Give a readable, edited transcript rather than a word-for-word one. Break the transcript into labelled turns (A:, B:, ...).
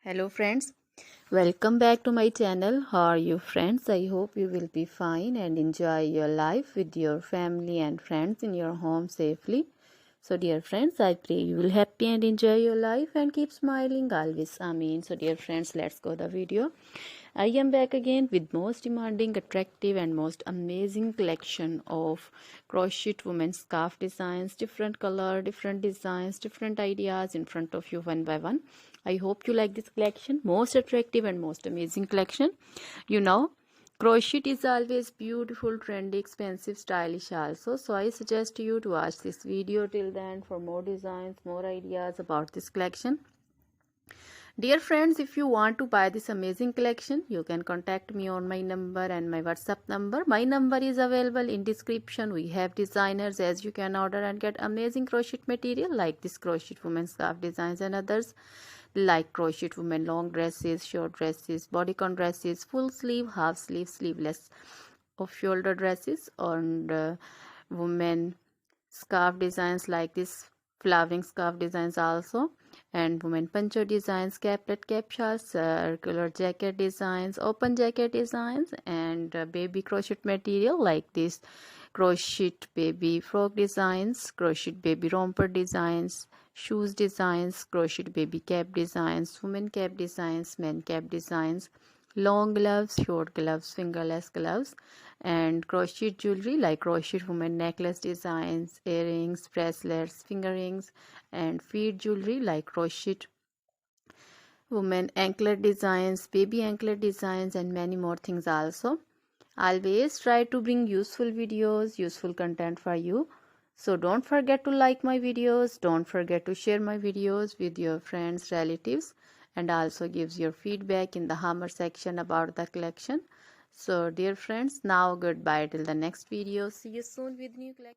A: Hello friends, welcome back to my channel. How are you friends? I hope you will be fine and enjoy your life with your family and friends in your home safely. So dear friends, I pray you will happy and enjoy your life and keep smiling always. Amen. So dear friends, let's go the video. I am back again with most demanding, attractive and most amazing collection of crochet women's scarf designs, different color, different designs, different ideas in front of you one by one. I hope you like this collection, most attractive and most amazing collection. You know, crochet is always beautiful, trendy, expensive, stylish also. So I suggest you to watch this video till the end for more designs, more ideas about this collection. Dear friends, if you want to buy this amazing collection, you can contact me on my number and my WhatsApp number. My number is available in description. We have designers as you can order and get amazing crochet material like this crochet women scarf designs and others like crochet women long dresses, short dresses, bodycon dresses, full sleeve, half sleeve, sleeveless, off shoulder dresses, and women scarf designs like this flowering scarf designs also, and women poncho designs, caplet, cap shawls, circular jacket designs, open jacket designs, and baby crochet material like this crochet baby frock designs, crochet baby romper designs, shoes designs, crochet baby cap designs, women cap designs, men cap designs, long gloves, short gloves, fingerless gloves, and crochet jewelry like crochet women necklace designs, earrings, bracelets, finger rings, and feet jewelry like crochet women anklet designs, baby anklet designs, and many more things also. Always try to bring useful videos, useful content for you. So don't forget to like my videos, don't forget to share my videos with your friends, relatives, and also gives your feedback in the hammer section about the collection. So dear friends, now goodbye till the next video. See you soon with new collection.